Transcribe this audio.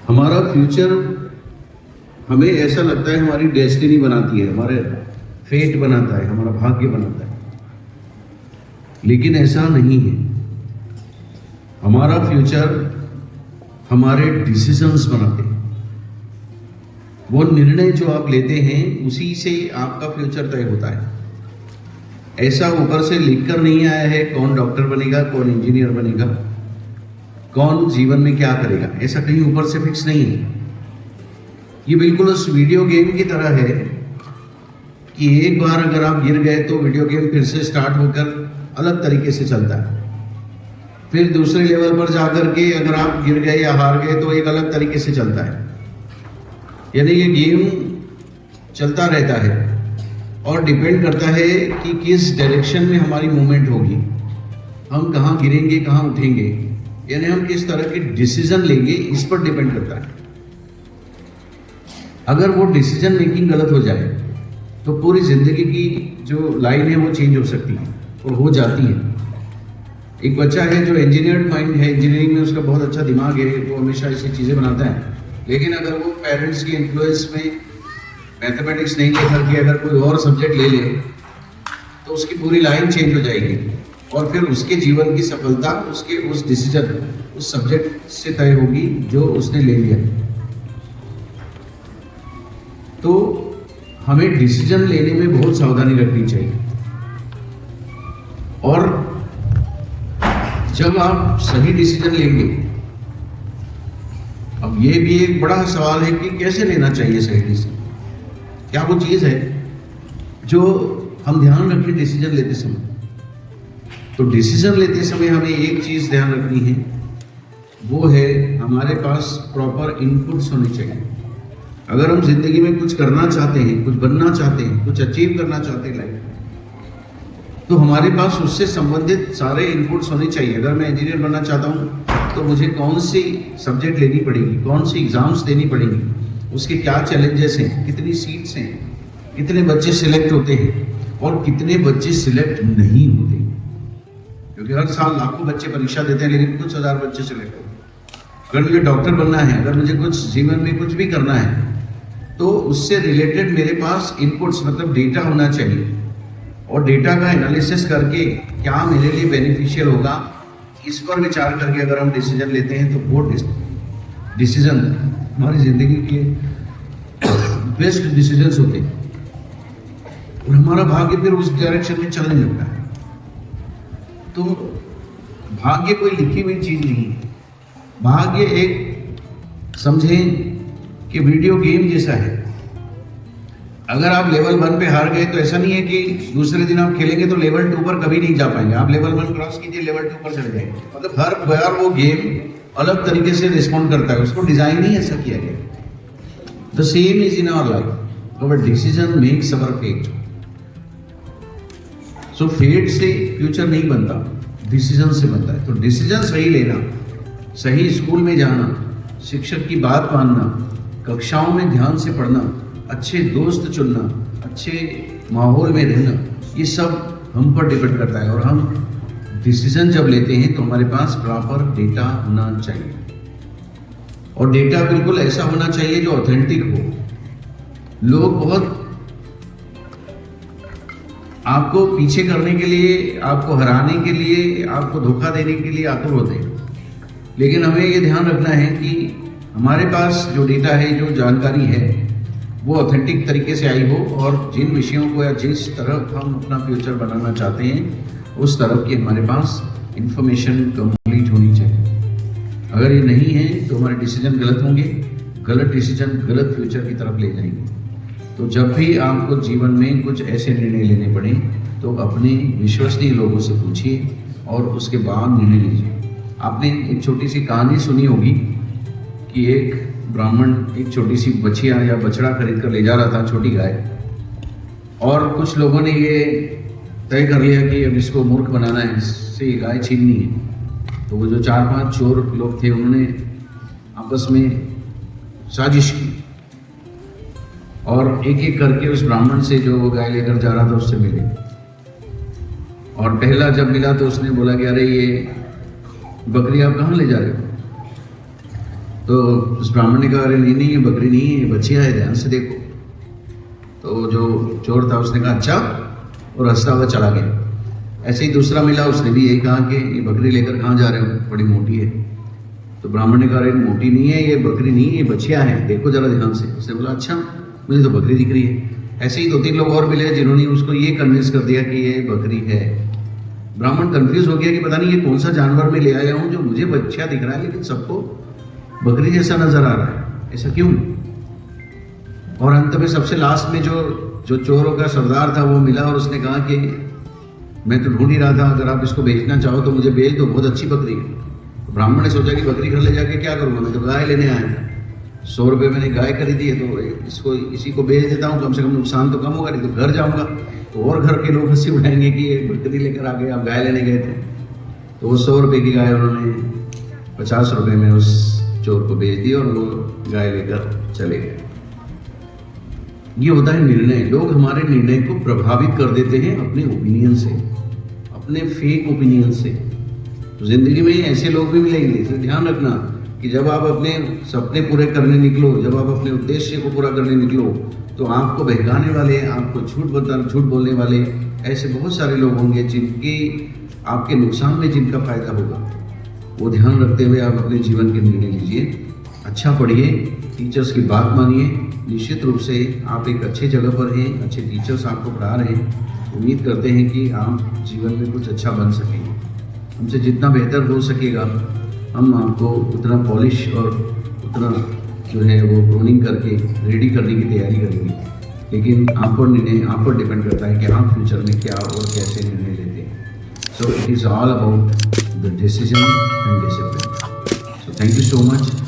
हमारा फ्यूचर हमें ऐसा लगता है हमारी डेस्टिनी बनाती है, हमारे फेट बनाता है, हमारा भाग्य बनाता है, लेकिन ऐसा नहीं है। हमारा फ्यूचर हमारे डिसीजंस बनाते हैं। वो निर्णय जो आप लेते हैं उसी से आपका फ्यूचर तय होता है। ऐसा ऊपर से लिखकर नहीं आया है कौन डॉक्टर बनेगा, कौन इंजीनियर बनेगा, कौन जीवन में क्या करेगा, ऐसा कहीं ऊपर से फिक्स नहीं है। ये बिल्कुल उस वीडियो गेम की तरह है कि एक बार अगर आप गिर गए तो वीडियो गेम फिर से स्टार्ट होकर अलग तरीके से चलता है। फिर दूसरे लेवल पर जाकर के अगर आप गिर गए या हार गए तो एक अलग तरीके से चलता है। यानी ये गेम चलता रहता है और डिपेंड करता है कि किस डायरेक्शन में हमारी मूवमेंट होगी, हम कहाँ गिरेंगे, कहाँ उठेंगे, यानी हम किस तरह के डिसीजन लेंगे, इस पर डिपेंड करता है। अगर वो डिसीजन मेकिंग गलत हो जाए तो पूरी जिंदगी की जो लाइन है वो चेंज हो सकती है और हो जाती है। एक बच्चा है जो इंजीनियर्ड माइंड है, इंजीनियरिंग में उसका बहुत अच्छा दिमाग है, वो हमेशा ऐसी चीज़ें बनाता है, लेकिन अगर वो पेरेंट्स की इन्फ्लुएंस में मैथमेटिक्स नहीं लेकर के अगर कोई और सब्जेक्ट ले ले तो उसकी पूरी लाइन चेंज हो जाएगी और फिर उसके जीवन की सफलता उसके उस डिसीजन, उस सब्जेक्ट से तय होगी जो उसने ले लिया। तो हमें डिसीजन लेने में बहुत सावधानी रखनी चाहिए। और जब आप सही डिसीजन लेंगे, अब ये भी एक बड़ा सवाल है कि कैसे लेना चाहिए सही डिसीजन। क्या वो चीज़ है जो हम ध्यान रखें डिसीजन लेते समय? तो डिसीजन लेते समय हमें एक चीज़ ध्यान रखनी है, वो है हमारे पास प्रॉपर इनपुट्स होने चाहिए। अगर हम जिंदगी में कुछ करना चाहते हैं, कुछ बनना चाहते हैं, कुछ अचीव करना चाहते हैं लाइफ में, तो हमारे पास उससे संबंधित सारे इनपुट्स होने चाहिए। अगर मैं इंजीनियर बनना चाहता हूँ तो मुझे कौन सी सब्जेक्ट लेनी पड़ेगी, कौन सी एग्जाम्स देनी पड़ेंगी, उसके क्या चैलेंजेस हैं, कितनी सीट्स हैं, कितने बच्चे सिलेक्ट होते हैं और कितने बच्चे सिलेक्ट नहीं होते, क्योंकि हर साल लाखों बच्चे परीक्षा देते हैं लेकिन कुछ हजार बच्चे सिलेक्ट होते हैं। अगर मुझे डॉक्टर बनना है, अगर मुझे कुछ जीवन में कुछ भी करना है, तो उससे रिलेटेड मेरे पास इनपुट्स मतलब डेटा होना चाहिए और डेटा का एनालिसिस करके क्या मेरे लिए बेनिफिशियल होगा, इस पर विचार करके अगर हम डिसीजन लेते हैं तो वो डिसीजन हमारी जिंदगी के बेस्ट डिसीजंस होते हैं और हमारा भाग्य फिर उस डायरेक्शन में चलने लगता है। तो भाग्य कोई लिखी हुई चीज नहीं है। भाग्य एक समझें कि वीडियो गेम जैसा है। अगर आप लेवल 1 पे हार गए तो ऐसा नहीं है कि दूसरे दिन आप खेलेंगे तो लेवल 2 पर कभी नहीं जा पाएंगे। आप लेवल 1 क्रॉस कीजिए, लेवल 2 पर चले जाएंगे। मतलब हर बार वो गेम अलग तरीके से रिस्पॉन्ड करता है, उसको डिजाइन ही ऐसा किया गया। The same is in our life, our decision makes our fate. So fate से फ्यूचर नहीं बनता, डिसीजन से बनता है। तो डिसीजन सही लेना, सही स्कूल में जाना, शिक्षक की बात मानना, कक्षाओं में ध्यान से पढ़ना, अच्छे दोस्त चुनना, अच्छे माहौल में रहना, ये सब हम पर डिपेंड करता है। और हम डिसीजन जब लेते हैं तो हमारे पास प्रॉपर डेटा होना चाहिए और डेटा बिल्कुल ऐसा होना चाहिए जो ऑथेंटिक हो। लोग बहुत आपको पीछे करने के लिए, आपको हराने के लिए, आपको धोखा देने के लिए आतुर होते हैं, लेकिन हमें ये ध्यान रखना है कि हमारे पास जो डेटा है, जो जानकारी है, वो ऑथेंटिक तरीके से आई हो और जिन विषयों को या जिस तरफ हम अपना फ्यूचर बनाना चाहते हैं उस तरफ की हमारे पास इंफॉर्मेशन कंप्लीट होनी चाहिए। अगर ये नहीं है तो हमारे डिसीजन गलत होंगे, गलत डिसीजन गलत फ्यूचर की तरफ ले जाएंगे। तो जब भी आपको जीवन में कुछ ऐसे निर्णय लेने पड़े तो अपने विश्वसनीय लोगों से पूछिए और उसके बाद निर्णय लीजिए। आपने एक छोटी सी कहानी सुनी होगी कि एक ब्राह्मण एक छोटी सी बछिया या बछड़ा खरीद कर ले जा रहा था, छोटी गाय, और कुछ लोगों ने ये तय कर लिया कि अब इसको मूर्ख बनाना है, इससे ये गाय छीननी है। तो वो जो 4-5 चोर लोग थे उन्होंने आपस में साजिश की और एक एक करके उस ब्राह्मण से जो वो गाय लेकर जा रहा था उससे मिले। और पहला जब मिला तो उसने बोला कि अरे ये बकरी आप कहाँ ले जा रहे हो? तो उस ब्राह्मण ने कहा अरे नहीं नहीं ये बकरी नहीं है, ये बच्चिया है, ध्यान से देखो। तो जो चोर था उसने कहा अच्छा, और हंसता हुआ चला गया। ऐसे ही दूसरा मिला, उसने भी यही कहा कि ये बकरी लेकर कहाँ जा रहे हो, बड़ी मोटी है। तो ब्राह्मण ने कहा अरे मोटी नहीं है, ये बकरी नहीं है, ये बच्चिया है, देखो जरा ध्यान से। उसने बोला अच्छा, मुझे तो बकरी दिख रही है। ऐसे ही 2-3 लोग और मिले जिन्होंने उसको ये कन्विंस कर दिया कि ये बकरी है। ब्राह्मण कंफ्यूज हो गया कि पता नहीं ये कौन सा जानवर में ले आया हूँ जो मुझे बच्चिया दिख रहा है लेकिन सबको बकरी जैसा नजर आ रहा है, ऐसा क्यों? और अंत में सबसे लास्ट में जो चोरों का सरदार था वो मिला और उसने कहा कि मैं तो ढूंढ ही रहा था, अगर आप इसको बेचना चाहो तो मुझे बेच दो, बहुत अच्छी बकरी है। तो ब्राह्मण ने सोचा कि बकरी घर ले जाके क्या करूँगा, मैं तो गाय लेने आया था, 100 रुपये मैंने गाय खरीदी है, तो इसी को बेच देता हूँ, कम से कम नुकसान तो कम होगा। नहीं तो घर जाऊँगा तो और घर के लोग हंसी उठाएंगे कि ये बकरी लेकर आ गए, आप गाय लेने गए थे। तो वो 100 रुपये की गाय उन्होंने 50 रुपये में उस चोर को बेच दी और वो गाय लेकर चले गए। ये होता है निर्णय। लोग हमारे निर्णय को प्रभावित कर देते हैं अपने ओपिनियन से, अपने फेक ओपिनियन से। तो जिंदगी में ऐसे लोग भी मिलेंगे, इसलिए ध्यान रखना कि जब आप अपने सपने पूरे करने निकलो, जब आप अपने उद्देश्य को पूरा करने निकलो, तो आपको बहकाने वाले, आपको झूठ बोलने वाले ऐसे बहुत सारे लोग होंगे जिनके आपके नुकसान में जिनका फायदा होगा। वो ध्यान रखते हुए आप अपने जीवन के निर्णय लीजिए। अच्छा पढ़िए, टीचर्स की बात मानिए। निश्चित रूप से आप एक अच्छे जगह पर हैं, अच्छे टीचर्स आपको पढ़ा रहे हैं। उम्मीद करते हैं कि आप जीवन में कुछ अच्छा बन सकेंगे। हमसे जितना बेहतर हो सकेगा हम आपको उतना पॉलिश और उतना जो है वो प्रूनिंग करके रेडी करने की तैयारी करेंगे। लेकिन आप पर डिपेंड करता है कि आप फ्यूचर में क्या और कैसे निर्णय लेते हैं। So it is all about the decision and discipline. So thank you so much.